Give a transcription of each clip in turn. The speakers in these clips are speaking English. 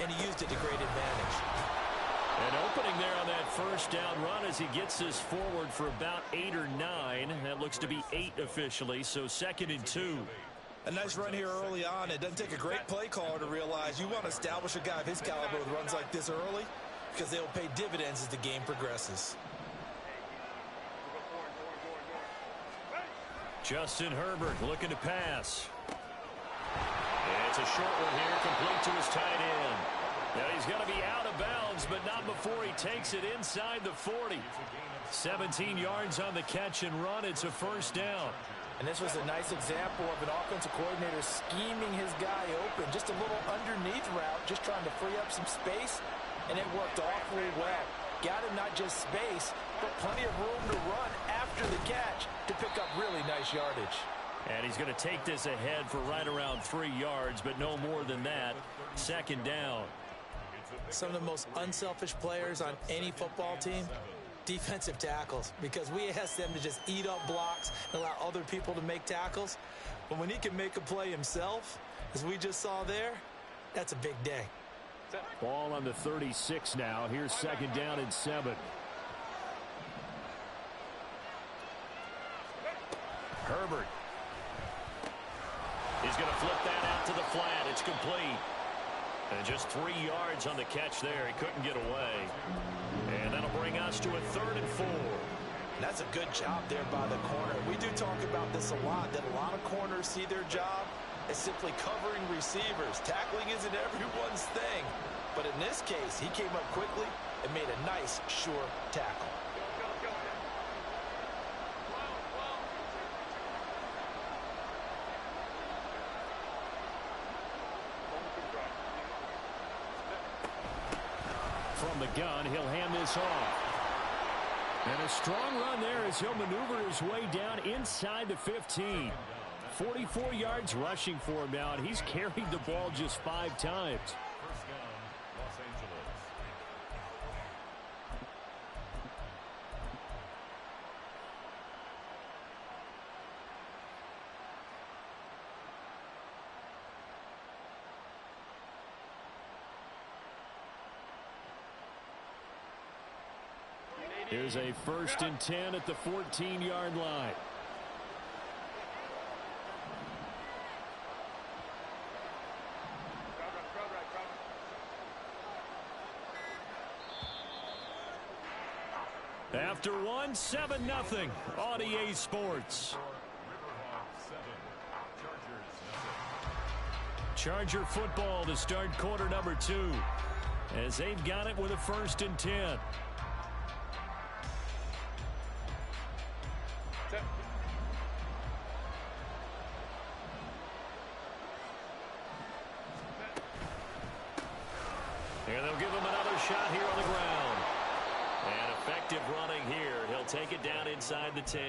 and he used it to great advantage. An opening there on that first down run as he gets this forward for about 8 or 9. That looks to be 8 officially, so 2nd and 2. A nice run here early on. It doesn't take a great play caller to realize you want to establish a guy of his caliber with runs like this early because they will pay dividends as the game progresses. Justin Herbert looking to pass. It's a short one here, complete to his tight end. Now he's going to be out of bounds, but not before he takes it inside the 40. 17 yards on the catch and run. It's a first down. And this was a nice example of an offensive coordinator scheming his guy open. Just a little underneath route, just trying to free up some space, and it worked awfully well. Got him not just space, but plenty of room to run after the catch to pick up really nice yardage. And he's going to take this ahead for right around 3 yards, but no more than that. 2nd down. Some of the most unselfish players on any football team, defensive tackles, because we ask them to just eat up blocks and allow other people to make tackles. But when he can make a play himself, as we just saw there, that's a big day. Ball on the 36 now. Here's 2nd down and 7. Herbert. He's going to flip that out to the flat. It's complete. And just 3 yards on the catch there. He couldn't get away. And that'll bring us to a 3rd and 4. That's a good job there by the corner. We do talk about this a lot, that a lot of corners see their job as simply covering receivers. Tackling isn't everyone's thing. But in this case, he came up quickly and made a nice, sure tackle. From the gun, he'll hand this off. And a strong run there as he'll maneuver his way down inside the 15. 44 yards rushing for him now, and he's carried the ball just 5 times. Here's a 1st and 10 at the 14-yard line. After one, 7-0 on EA Sports. Charger football to start quarter number 2 as they've got it with a 1st and 10. And they'll give him another shot here on the ground. And effective running here. He'll take it down inside the 10.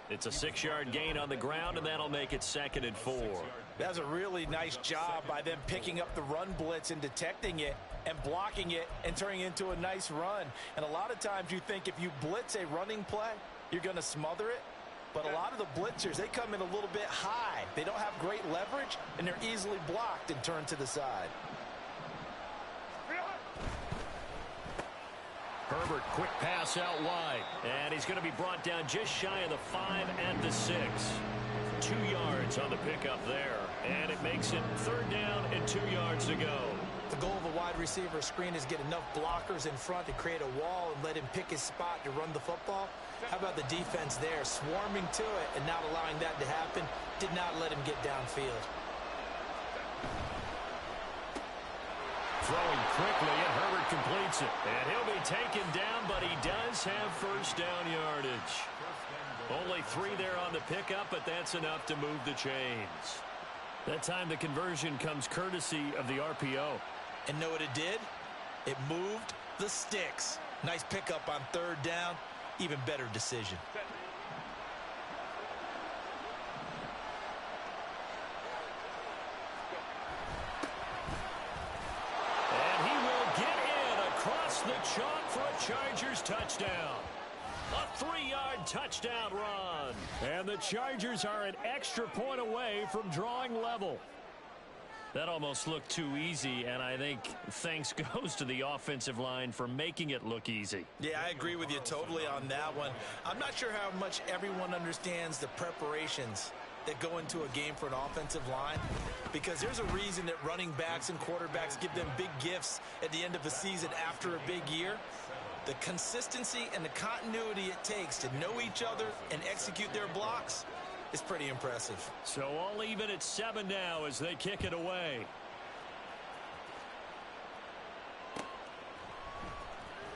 It's a 6-yard gain on the ground, and that'll make it 2nd and 4. That's a really nice job by them picking up the run blitz and detecting it and blocking it and turning it into a nice run. And a lot of times you think if you blitz a running play, you're going to smother it. But a lot of the blitzers, they come in a little bit high. They don't have great leverage, and they're easily blocked and turned to the side. Herbert, quick pass out wide. And he's going to be brought down just shy of the 5 at the 6. 2 yards on the pickup there. And it makes it 3rd down and 2 yards to go. The goal of a wide receiver screen is get enough blockers in front to create a wall and let him pick his spot to run the football. How about the defense there, swarming to it and not allowing that to happen? Did not let him get downfield. Throwing quickly, and Herbert completes it. And he'll be taken down, but he does have 1st down yardage. Only 3 there on the pickup, but that's enough to move the chains. That time the conversion comes courtesy of the RPO. And know what it did? It moved the sticks. Nice pickup on 3rd down. Even better decision. And he will get in across the chalk for a Chargers touchdown. A 3-yard touchdown run. And the Chargers are an extra point away from drawing level. That almost looked too easy, and I think thanks goes to the offensive line for making it look easy. Yeah, I agree with you totally on that one. I'm not sure how much everyone understands the preparations that go into a game for an offensive line, because there's a reason that running backs and quarterbacks give them big gifts at the end of a season after a big year. The consistency and the continuity it takes to know each other and execute their blocks is pretty impressive. So all even at 7 now as they kick it away.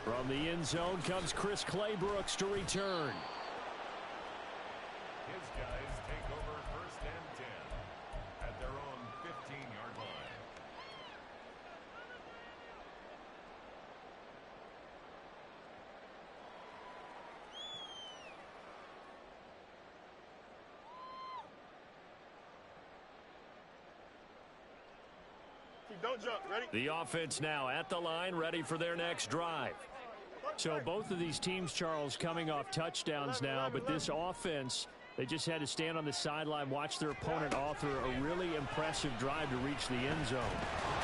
From the end zone comes Chris Claybrooks to return. His guys take over 1st and 10 at their own 15-yard line. Don't jump. Ready? The offense now at the line, ready for their next drive. So both of these teams, Charles, coming off touchdowns now, but this offense, they just had to stand on the sideline, watch their opponent author a really impressive drive to reach the end zone.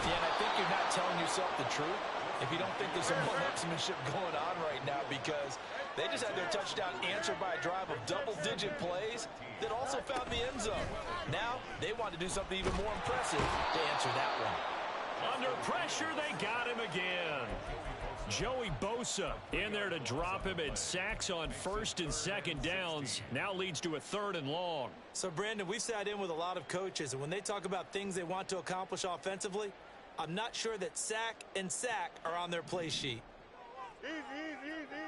Yeah, and I think you're not telling yourself the truth if you don't think there's some one-upsmanship going on right now, because they just had their touchdown answered by a drive of double-digit plays that also found the end zone. Now they want to do something even more impressive to answer that one. Under pressure, they got him again. Joey Bosa in there to drop him, and sacks on 1st and 2nd downs now leads to a 3rd and long. So, Brandon, we've sat in with a lot of coaches, and when they talk about things they want to accomplish offensively, I'm not sure that sack and sack are on their play sheet. Easy, easy, easy.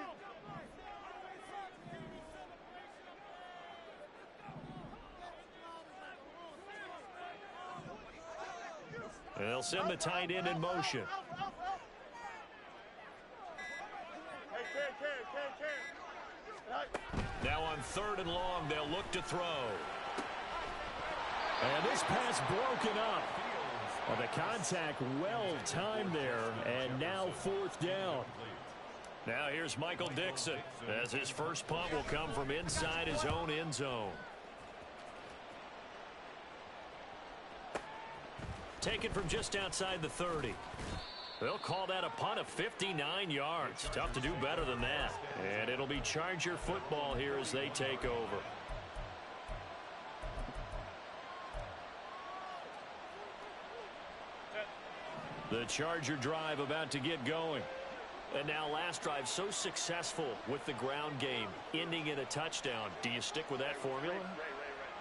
They'll send the tight end in motion. Now on 3rd and long, they'll look to throw. And this pass broken up. Well, the contact well timed there, and now 4th down. Now here's Michael Dixon, as his first punt will come from inside his own end zone. Taken from just outside the 30. They'll call that a punt of 59 yards. Tough to do better than that. And it'll be Charger football here as they take over. The Charger drive about to get going. And now last drive so successful with the ground game, ending in a touchdown. Do you stick with that formula?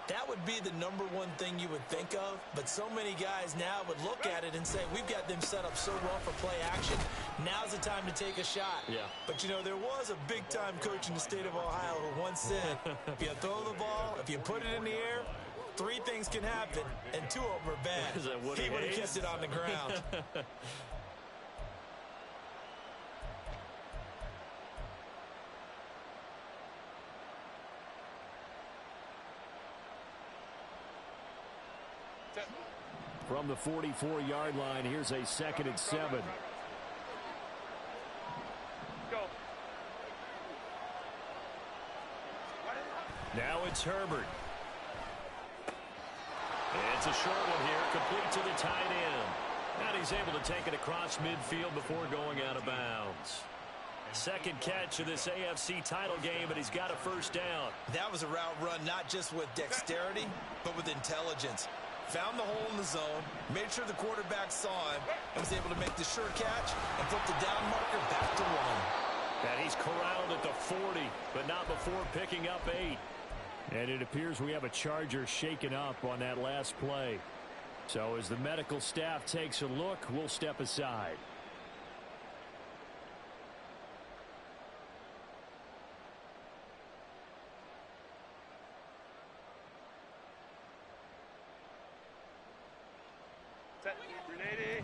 That would be the number one thing you would think of, but so many guys now would look at it and say, we've got them set up so well for play action. Now's the time to take a shot. Yeah. But, you know, there was a big-time coach in the state of Ohio who once said, if you throw the ball, if you put it in the air, 3 things can happen, and 2 of them are bad. He would have kept it on the ground. From the 44-yard line, here's a 2nd and 7. Go. Now it's Herbert. It's a short one here, complete to the tight end. And he's able to take it across midfield before going out of bounds. 2nd catch of this AFC title game, and he's got a 1st down. That was a route run not just with dexterity, but with intelligence. Found the hole in the zone, made sure the quarterback saw him, and was able to make the sure catch and put the down marker back to 1. And he's corralled at the 40, but not before picking up 8. And it appears we have a Charger shaken up on that last play. So as the medical staff takes a look, we'll step aside.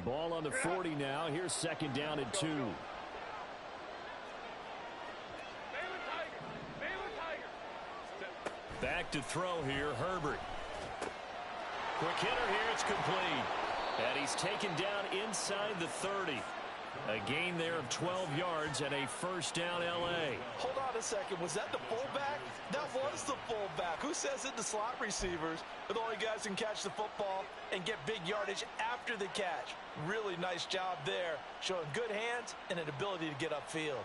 Ball on the 40 now. Here's 2nd down and 2. Back to throw here, Herbert. Quick hitter here, it's complete. And he's taken down inside the 30. A gain there of 12 yards and a first down L.A. Hold on a second. Was that the fullback? That was the fullback. Who says it? The slot receivers are the only guys who can catch the football and get big yardage after the catch. Really nice job there, showing good hands and an ability to get upfield.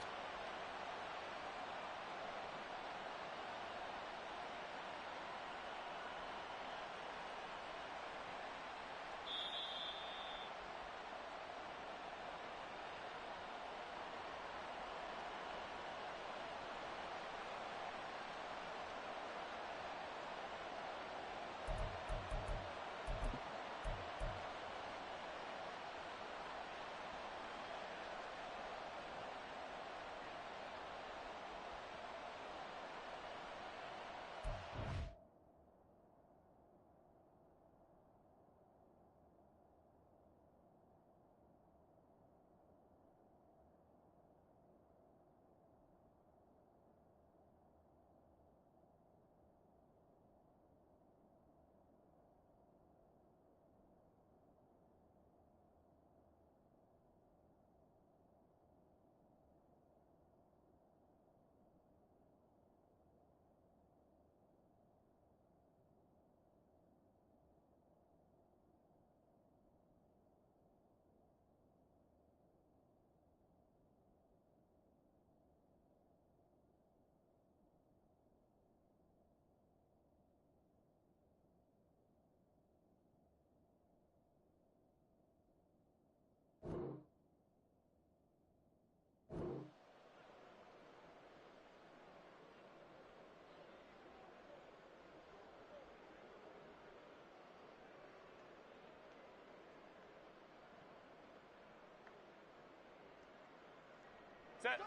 Set.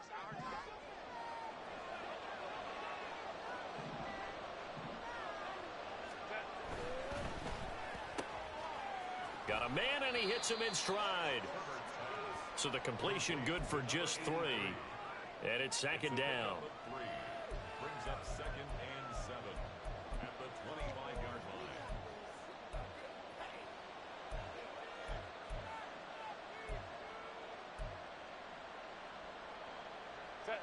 Got a man, and he hits him in stride. So the completion good for just 3. And it's second down. Brings up 2nd and 7 at the 25-yard line. Set.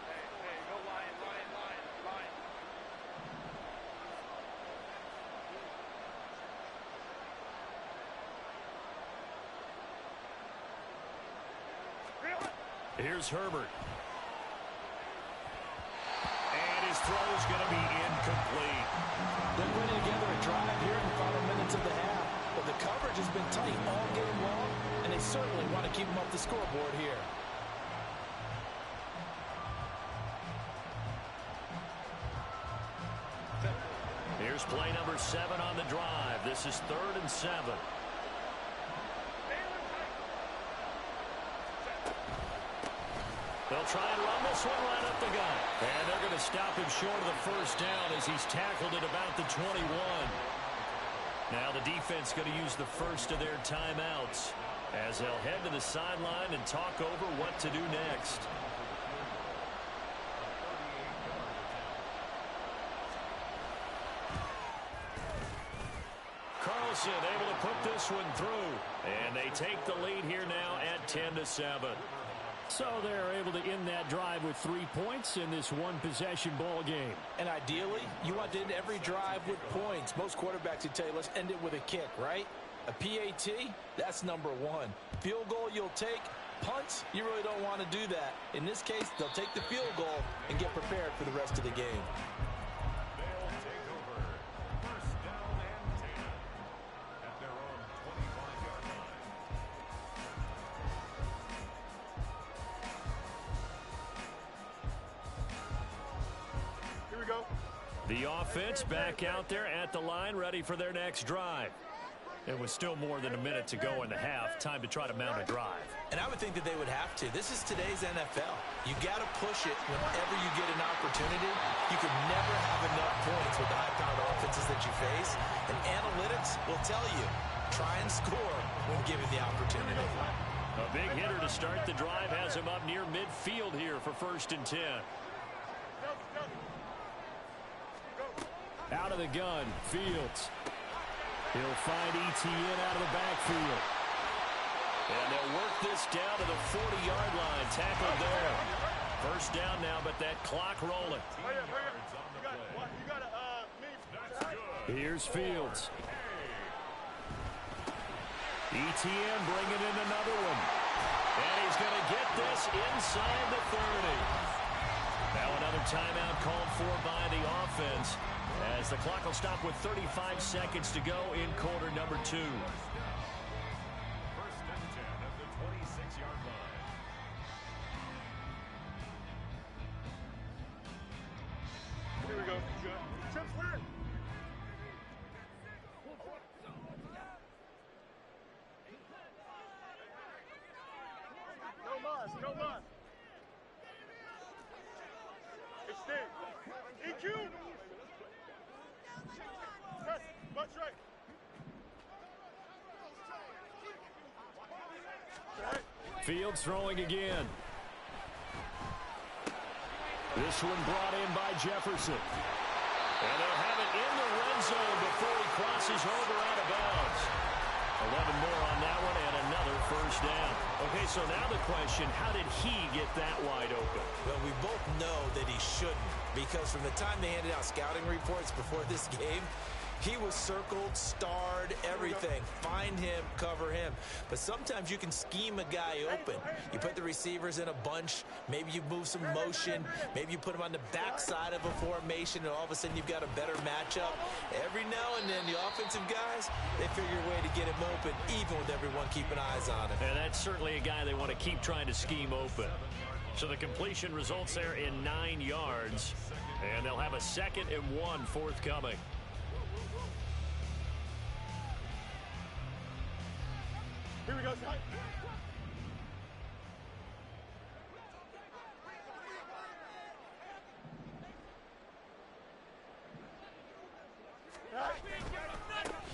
Hey, go line. Here's Herbert. And his throw's going to be incomplete. They're putting together a drive here in the final minutes of the half, but the coverage has been tight all game long, and they certainly want to keep them up the scoreboard here. Here's play number 7 on the drive. This is 3rd and 7. They'll try and run this one right up the gut. And they're going to stop him short of the first down as he's tackled at about the 21. Now the defense going to use the first of their timeouts as they'll head to the sideline and talk over what to do next. Carlson able to put this one through. And they take the lead here now at 10-7. So they're able to end that drive with 3 points in this one-possession ball game. And ideally, you want to end every drive with points. Most quarterbacks would tell you, let's end it with a kick, right? A PAT, that's number 1. Field goal you'll take. Punts, you really don't want to do that. In this case, they'll take the field goal and get prepared for the rest of the game. They'll take over 1st down and 10 at their own 25-yard line. Here we go. The offense back out there at the line, ready for their next drive. It was still more than a minute to go in the half. Time to try to mount a drive. And I would think that they would have to. This is today's NFL. You got to push it whenever you get an opportunity. You can never have enough points with the high-powered offenses that you face. And analytics will tell you, try and score when given the opportunity. A big hitter to start the drive has him up near midfield here for 1st and 10. Out of the gun, Fields. He'll find ETN out of the backfield. And they'll work this down to the 40-yard line. Tackled there. First down now, but that clock rolling. Here's Fields. ETN bringing in another one. And he's going to get this inside the 30. Now another timeout called for by the offense, as the clock will stop with 35 seconds to go in quarter number 2. First and 10 at the 26-yard line. Here we go. Good. Trips clear. No mas, no mas. Extend. EQ. Press. Butt right. Fields throwing again. This one brought in by Jefferson. And they'll have it in the red zone before he crosses over out of bounds. 11 more on that one and another first down. Okay, so now the question, how did he get that wide open? Well, we both know that he shouldn't, because from the time they handed out scouting reports before this game, he was circled, starred, everything. Find him, cover him. But sometimes you can scheme a guy open. You put the receivers in a bunch. Maybe you move some motion. Maybe you put him on the backside of a formation, and all of a sudden you've got a better matchup. Every now and then, the offensive guys, they figure a way to get him open, even with everyone keeping eyes on him. And that's certainly a guy they want to keep trying to scheme open. So the completion results there in 9 yards. And they'll have a 2nd and 1 forthcoming. Here we go, son.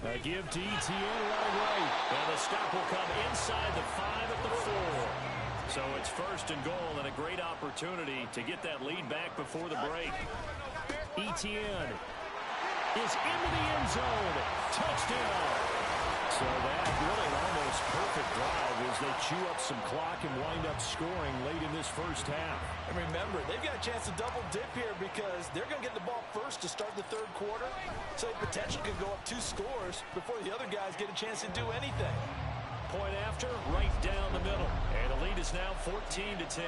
A give to ETN running right. And the stop will come inside the 5 at the 4. So it's 1st and goal, and a great opportunity to get that lead back before the break. ETN is into the end zone. Touchdown. So that really an almost perfect drive as they chew up some clock and wind up scoring late in this first half. And remember, they've got a chance to double dip here because they're going to get the ball first to start the 3rd quarter. So they potentially could go up 2 scores before the other guys get a chance to do anything. Point after, right down the middle. And the lead is now 14-10.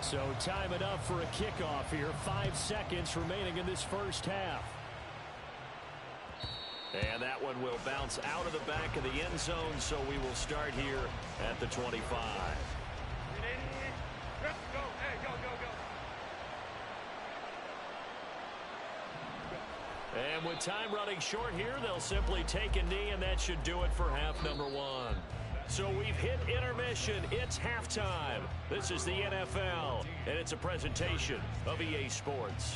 So time enough for a kickoff here. 5 seconds remaining in this first half. And that one will bounce out of the back of the end zone, so we will start here at the 25. Go. Hey, go. And with time running short here, they'll simply take a knee, and that should do it for half number 1. So we've hit intermission. It's halftime. This is the NFL, and it's a presentation of EA Sports.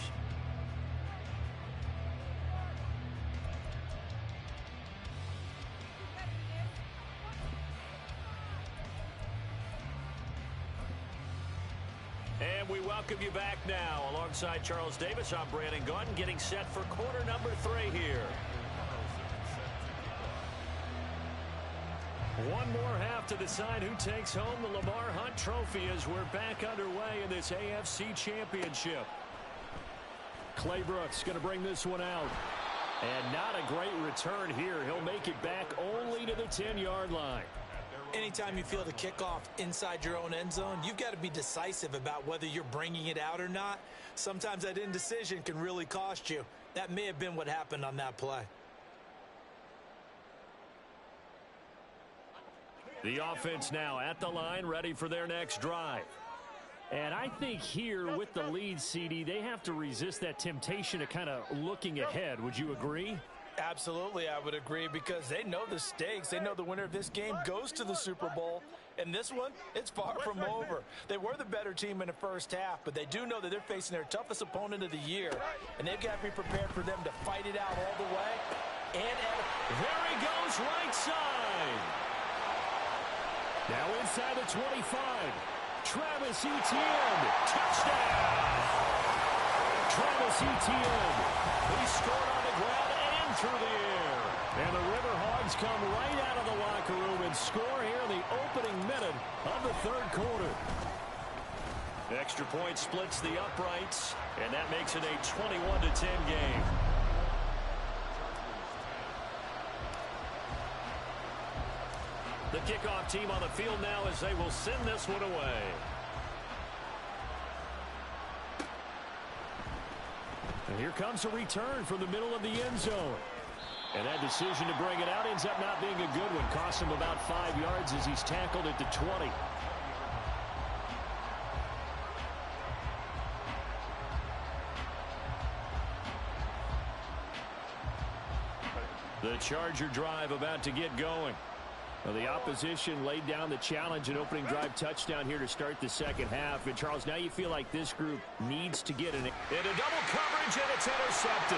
And we welcome you back now. Alongside Charles Davis, I'm Brandon Gunn, getting set for quarter number 3 here. One more half to decide who takes home the Lamar Hunt Trophy as we're back underway in this AFC Championship. Clay Brooks going to bring this one out. And not a great return here. He'll make it back only to the 10-yard line. Anytime you feel the kickoff inside your own end zone, you've got to be decisive about whether you're bringing it out or not. Sometimes that indecision can really cost you. That may have been what happened on that play. The offense now at the line, ready for their next drive. And I think here with the lead, CD, they have to resist that temptation to kind of looking ahead. Would you agree? Absolutely, I would agree, because they know the stakes. They know the winner of this game goes to the Super Bowl. And this one, it's far from over. They were the better team in the first half, but they do know that they're facing their toughest opponent of the year. And they've got to be prepared for them to fight it out all the way. And there he goes, right side. Now inside the 25. Travis Etienne, touchdown! Travis Etienne, he scored on the ground and through the air. And the Riverhogs come right out of the locker room and score here in the opening minute of the third quarter. Extra point splits the uprights, and that makes it a 21-10 game. The kickoff team on the field now as they will send this one away. And here comes a return from the middle of the end zone. And that decision to bring it out ends up not being a good one. Cost him about 5 yards as he's tackled at the 20. The Charger drive about to get going. Well, the opposition laid down the challenge and opening drive touchdown here to start the second half. And, Charles, now you feel like this group needs to get into double coverage, and it's intercepted.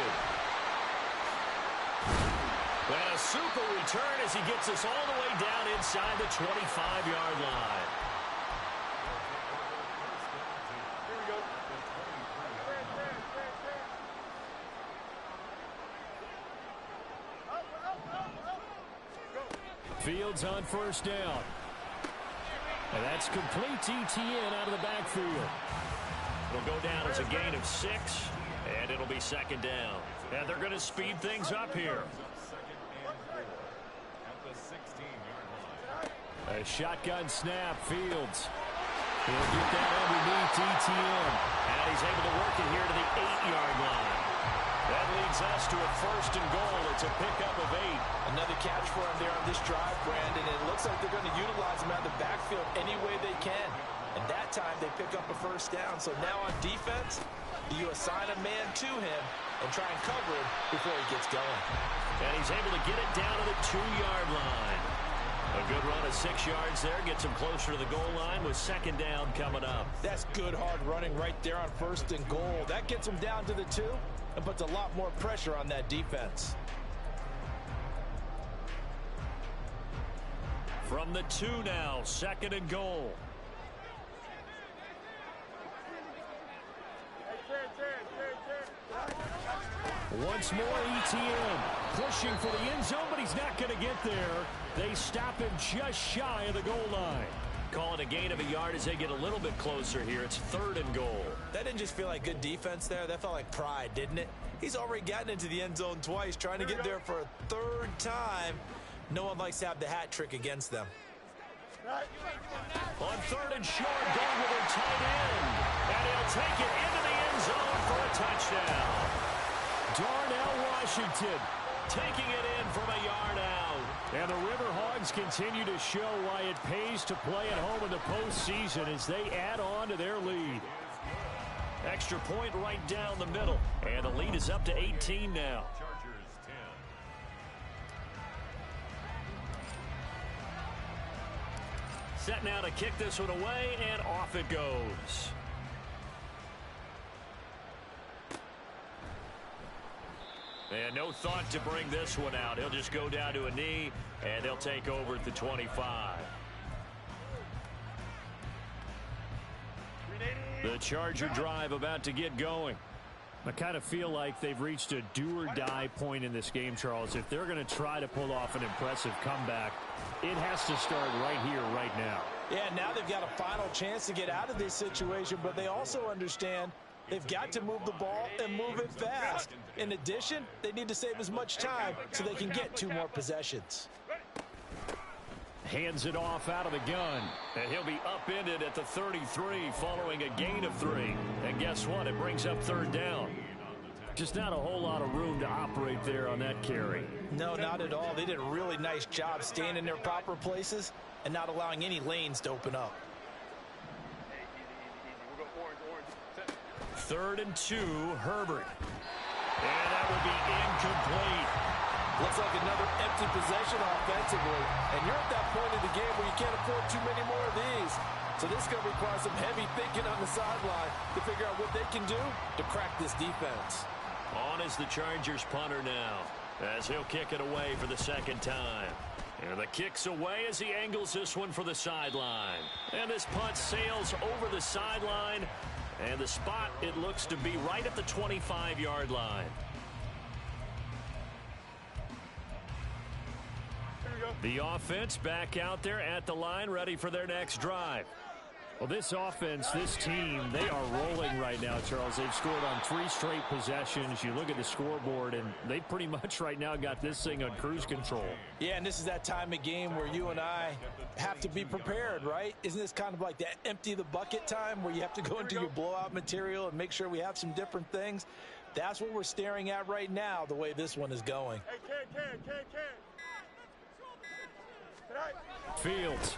And a super return as he gets us all the way down inside the 25-yard line. Here we go. Fields on first down. And that's complete to Etienne out of the backfield. It'll go down as a gain of 6, and it'll be second down. And they're going to speed things up here. A shotgun snap, Fields. He'll get that underneath Etienne. And he's able to work it here to the 8-yard line. That leads us to a first and goal. It's a pickup of 8. Another catch for him there on this drive, Brandon. It looks like they're going to utilize him out of the backfield any way they can. And that time they pick up a first down. So now on defense, you assign a man to him and try and cover him before he gets going. And he's able to get it down to the 2-yard line. A good run of 6 yards there. Gets him closer to the goal line with second down coming up. That's good hard running right there on first and goal. That gets him down to the 2 and puts a lot more pressure on that defense. From the 2 now, second and goal. Once more, Etienne pushing for the end zone, but he's not going to get there. They stop him just shy of the goal line. Calling a gain of a yard as they get a little bit closer here. It's third and goal. That didn't just feel like good defense there. That felt like pride, didn't it? He's already gotten into the end zone twice, trying to get there for a third time. No one likes to have the hat trick against them. On third and short, going with their tight end. And he'll take it into the end zone for a touchdown. Darnell Washington taking it in from a yard out. And the Riverhogs continue to show why it pays to play at home in the postseason as they add on to their lead. Extra point right down the middle. And the lead is up to 18 now. Chargers 10. Set now to kick this one away, and off it goes. And no thought to bring this one out. He'll just go down to a knee, and they'll take over at the 25. The Charger drive about to get going. I kind of feel like they've reached a do-or-die point in this game, Charles. If they're going to try to pull off an impressive comeback, it has to start right here, right now. Yeah, now they've got a final chance to get out of this situation, but they also understand they've got to move the ball and move it fast. In addition, they need to save as much time so they can get 2 more possessions. Hands it off out of the gun. And he'll be upended at the 33 following a gain of 3. And guess what? It brings up third down. Just not a whole lot of room to operate there on that carry. No, not at all. They did a really nice job staying in their proper places and not allowing any lanes to open up. Third and 2, Herbert. And that would be incomplete. Looks like another empty possession offensively. And you're at that point in the game where you can't afford too many more of these. So this is going to require some heavy thinking on the sideline to figure out what they can do to crack this defense. On is the Chargers punter now, as he'll kick it away for the second time. And the kick's away as he angles this one for the sideline. And this punt sails over the sideline. And the spot, it looks to be right at the 25-yard line. The offense back out there at the line, ready for their next drive. Well, this offense, this team, they are rolling right now, Charles. They've scored on 3 straight possessions. You look at the scoreboard, and they pretty much right now got this thing on cruise control. Yeah, and this is that time of game where you and I have to be prepared, right? Isn't this kind of like that empty the bucket time where you have to go into your blowout material and make sure we have some different things? That's what we're staring at right now, the way this one is going. Hey, Fields.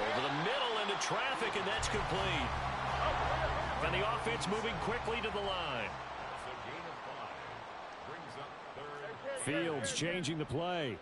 Over the middle into traffic, and that's complete. And the offense moving quickly to the line. Fields changing the play.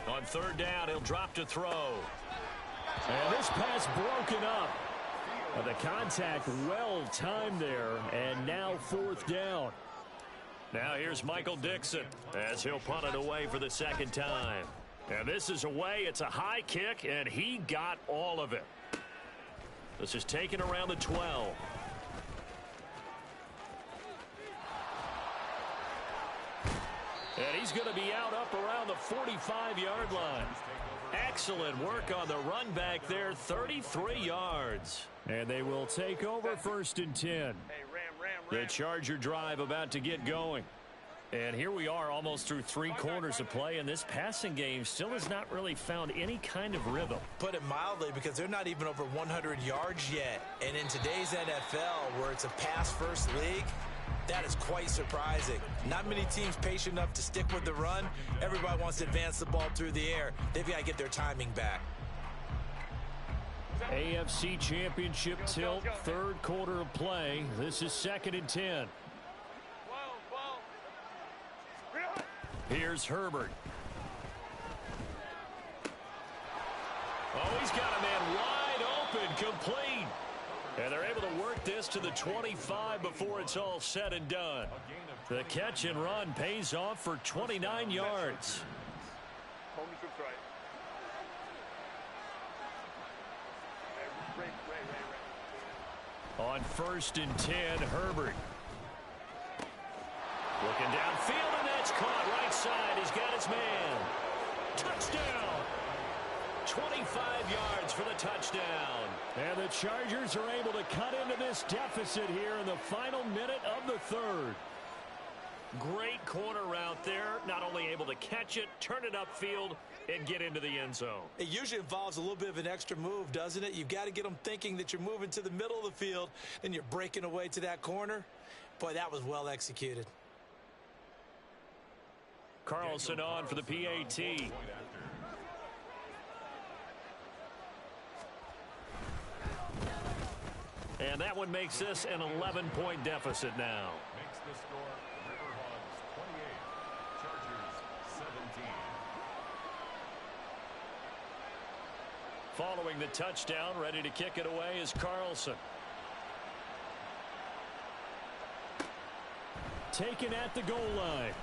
On third down, he'll drop to throw. And this pass broken up. The contact well timed there, and now fourth down. Now here's Michael Dixon as he'll punt it away for the second time. And this is away. It's a high kick, and he got all of it. This is taken around the 12. And he's going to be out up around the 45-yard line. Excellent work on the run back there, 33 yards. And they will take over first and 10. The Charger drive about to get going. And here we are almost through 3 quarters of play, and this passing game still has not really found any kind of rhythm. Put it mildly, because they're not even over 100 yards yet. And in today's NFL, where it's a pass-first league, that is quite surprising. Not many teams patient enough to stick with the run. Everybody wants to advance the ball through the air. They've got to get their timing back. AFC Championship tilt, third quarter of play. This is second and 10. Here's Herbert. Oh, he's got a man wide open, complete. And they're able to work this to the 25 before it's all said and done. The catch and run pays off for 29 yards. On first and 10, Herbert. Looking downfield, and that's caught right side. He's got his man. Touchdown. 25 yards for the touchdown. And the Chargers are able to cut into this deficit here in the final minute of the third. Great corner route there. Not only able to catch it, turn it upfield, and get into the end zone. It usually involves a little bit of an extra move, doesn't it? You've got to get them thinking that you're moving to the middle of the field, and you're breaking away to that corner. Boy, that was well executed. Carlson on for the PAT. And that one makes this an 11-point deficit now. Makes the score Riverhogs 28, Chargers 17. Following the touchdown, ready to kick it away is Carlson. Taken at the goal line.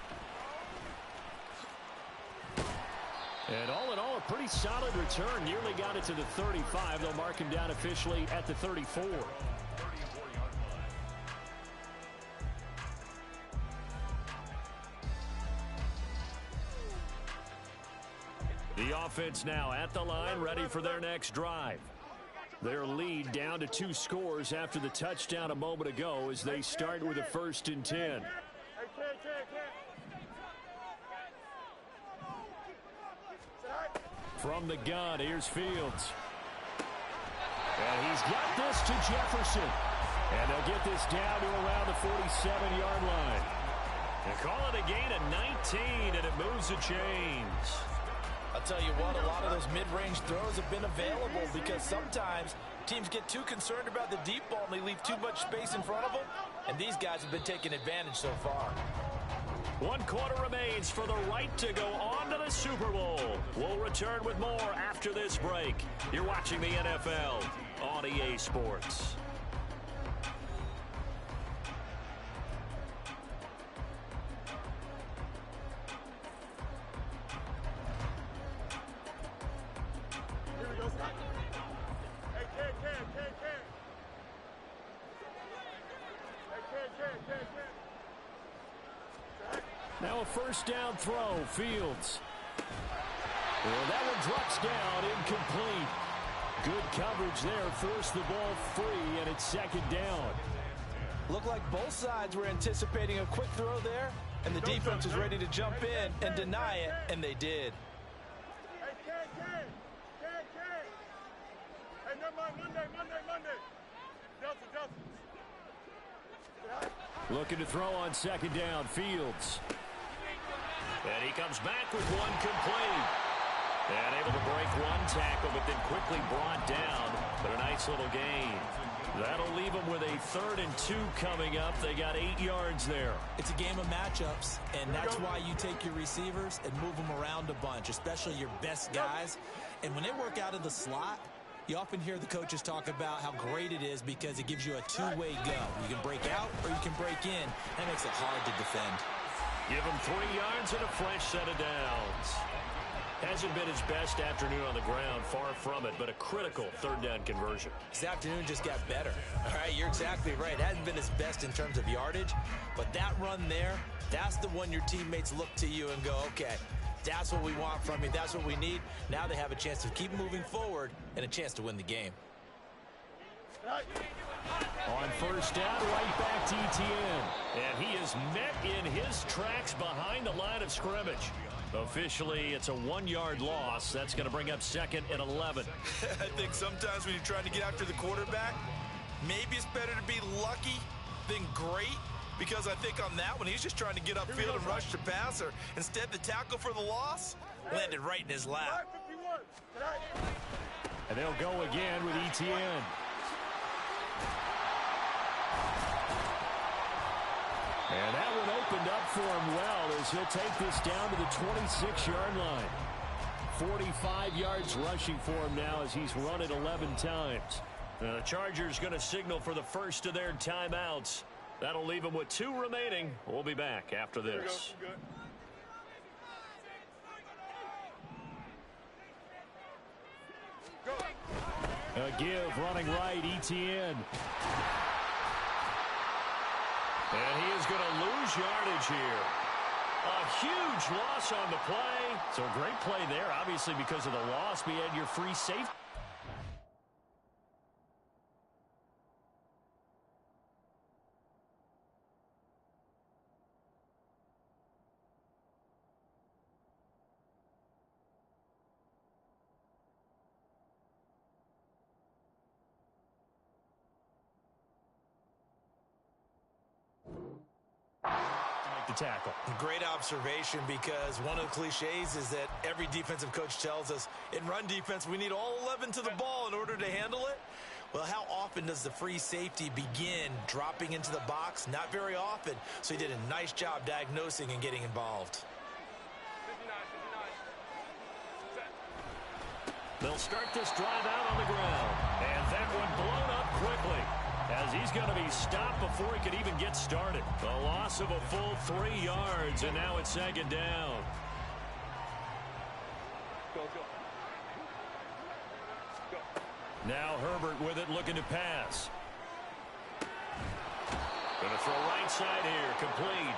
And all in all, a pretty solid return. Nearly got it to the 35. They'll mark him down officially at the 34. 34-yard line. The offense now at the line, ready for their next drive. Their lead down to 2 scores after the touchdown a moment ago as they start with a first and 10. From the gun, here's Fields. And he's got this to Jefferson. And they'll get this down to around the 47-yard line. They call it a gain of 19, and it moves the chains. I'll tell you what, a lot of those mid-range throws have been available because sometimes teams get too concerned about the deep ball and they leave too much space in front of them, and these guys have been taking advantage so far. 1 quarter remains for the right to go on to the Super Bowl. We'll return with more after this break. You're watching the NFL on EA Sports. Now a first down throw, Fields. Well, that one drops down, incomplete. Good coverage there, forced the ball free, and it's second down. Looked like both sides were anticipating a quick throw there, and the defense was ready to jump in and deny it, and they did. Hey, never mind, Monday. Delta. Looking to throw on second down, Fields. And he comes back with one complete. And able to break one tackle, but then quickly brought down. But a nice little gain. That'll leave them with a 3rd and 2 coming up. They got 8 yards there. It's a game of matchups, and that's why you take your receivers and move them around a bunch, especially your best guys. And when they work out of the slot, you often hear the coaches talk about how great it is because it gives you a two-way go. You can break out or you can break in. That makes it hard to defend. Give him 3 yards and a fresh set of downs. Hasn't been his best afternoon on the ground, far from it, but a critical 3rd down conversion. His afternoon just got better. All right, you're exactly right. It hasn't been his best in terms of yardage, but that run there, that's the one your teammates look to you and go, okay, that's what we want from you. That's what we need. Now they have a chance to keep moving forward and a chance to win the game. On first down, right back to Etienne. And he is met in his tracks behind the line of scrimmage. Officially, it's a 1-yard loss. That's going to bring up 2nd and 11. I think sometimes when you're trying to get after the quarterback, maybe it's better to be lucky than great, because I think on that one, he's just trying to get upfield and rush the passer. Instead, the tackle for the loss landed right in his lap. And they'll go again with Etienne. And that one opened up for him well as he'll take this down to the 26-yard line. 45 yards rushing for him now as he's run it 11 times. The Chargers going to signal for the first of their timeouts. That'll leave them with 2 remaining. We'll be back after this. A give running right, Etienne. And he is going to lose yardage here. A huge loss on the play. So a great play there, obviously because of the loss. We had your free safety. Tackle. Great observation, because one of the cliches is that every defensive coach tells us in run defense we need all 11 to the ball in order to handle it. Well, how often does the free safety begin dropping into the box? Not very often. So he did a nice job diagnosing and getting involved. They'll start this drive out on the ground. And that one blown up quickly, as he's going to be stopped before he could even get started. A loss of a full 3 yards, and now it's 2nd down. Now Herbert with it, looking to pass. Going to throw right side here, complete.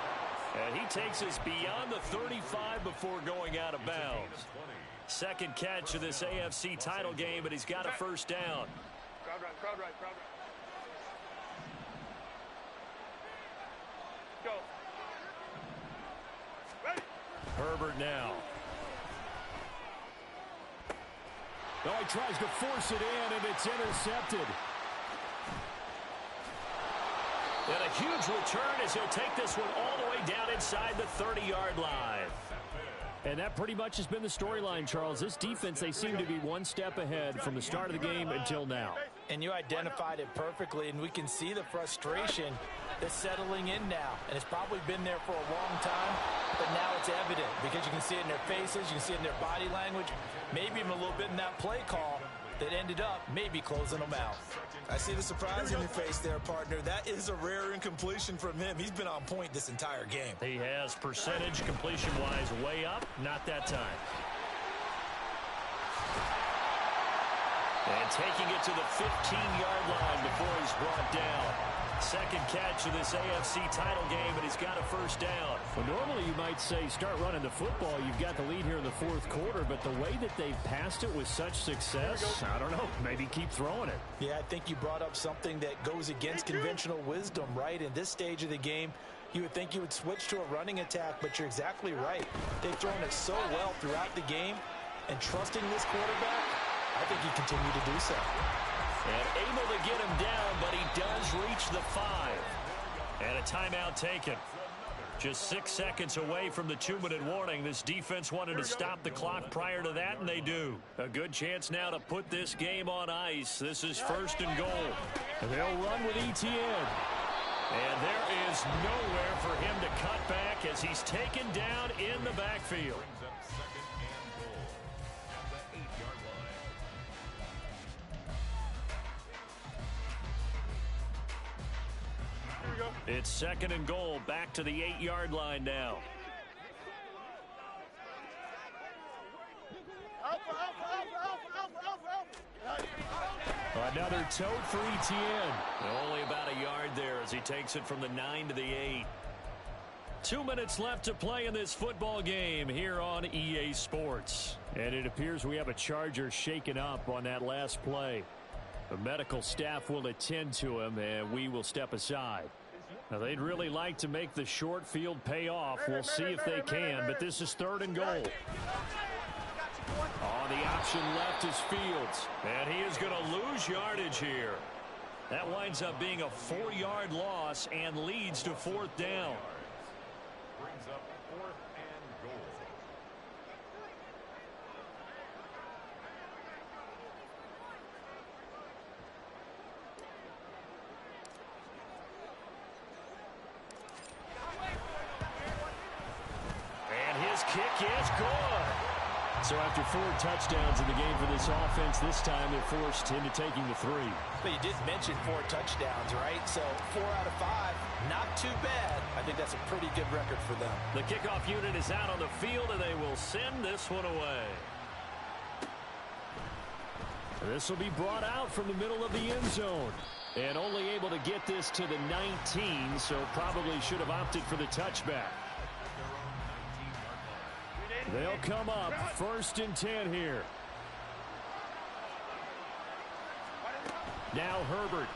And he takes us beyond the 35 before going out of bounds. Second catch of this AFC title game, but he's got a first down. Crowd right. Go. Ready. Herbert now. Oh, he tries to force it in, and it's intercepted. And a huge return as he'll take this one all the way down inside the 30-yard line. And that pretty much has been the storyline, Charles. This defense, they seem to be one step ahead from the start of the game until now. And you identified it perfectly, and we can see the frustration that's settling in now. And it's probably been there for a long time, but now it's evident because you can see it in their faces, you can see it in their body language, maybe even a little bit in that play call that ended up maybe closing them out. I see the surprise in your face there, partner. That is a rare incompletion from him. He's been on point this entire game. He has percentage completion-wise way up. Not that time. And taking it to the 15-yard line before he's brought down. Second catch of this AFC title game, and he's got a first down. Well, normally you might say start running the football. You've got the lead here in the fourth quarter, but the way that they've passed it with such success, I don't know, maybe keep throwing it. Yeah, I think you brought up something that goes against conventional wisdom, right? In this stage of the game, you would think you would switch to a running attack, but you're exactly right. They've thrown it so well throughout the game, and trusting this quarterback, I think you continue to do so. And able to get him down, but he does reach the 5. And a timeout taken. Just 6 seconds away from the 2-minute warning. This defense wanted to stop the clock prior to that, and they do. A good chance now to put this game on ice. This is first and goal. And they'll run with ETN. And there is nowhere for him to cut back as he's taken down in the backfield. It's second and goal, back to the 8-yard line now. Another tote for ETN. Only about a yard there as he takes it from the 9 to the 8. 2 minutes left to play in this football game here on EA Sports. And it appears we have a Charger shaken up on that last play. The medical staff will attend to him, and we will step aside. Now, they'd really like to make the short field pay off. We'll see if they can, but this is third and goal. Oh, the option left is Fields. And he is going to lose yardage here. That winds up being a 4-yard loss and leads to fourth down. Brings up 4th and goal. Kick is good. So after 4 touchdowns in the game for this offense, this time they're forced into taking the 3. But you did mention 4 touchdowns, right? So 4 out of 5, not too bad. I think that's a pretty good record for them. The kickoff unit is out on the field, and they will send this one away. This will be brought out from the middle of the end zone. And only able to get this to the 19, so probably should have opted for the touchback. They'll come up first and 10 here. Now Herbert.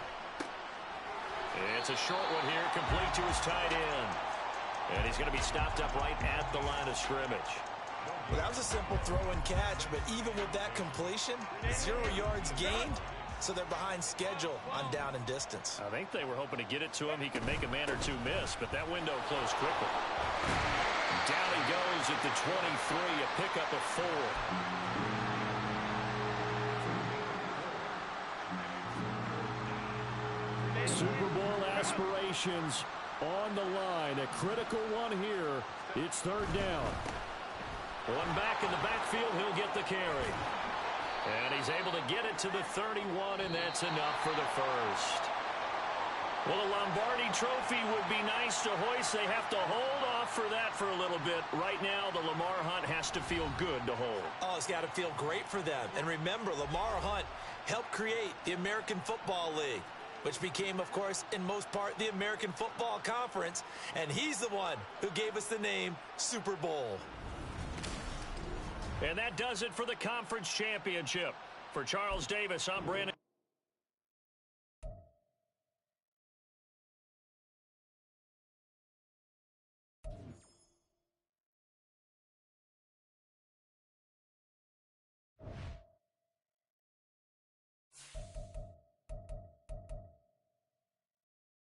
It's a short one here, complete to his tight end. And he's going to be stopped up right at the line of scrimmage. Well, that was a simple throw and catch, but even with that completion, 0 yards gained, so they're behind schedule on down and distance. I think they were hoping to get it to him. He could make a man or two miss, but that window closed quickly. Down he goes at the 23, a pickup of 4. Super Bowl aspirations on the line. A critical one here. It's third down. One back in the backfield, he'll get the carry. And he's able to get it to the 31, and that's enough for the first. Well, a Lombardi trophy would be nice to hoist. They have to hold off for that for a little bit. Right now, the Lamar Hunt has to feel good to hold. Oh, it's got to feel great for them. And remember, Lamar Hunt helped create the American Football League, which became, of course, in most part, the American Football Conference. And he's the one who gave us the name Super Bowl. And that does it for the conference championship. For Charles Davis, I'm Brandon.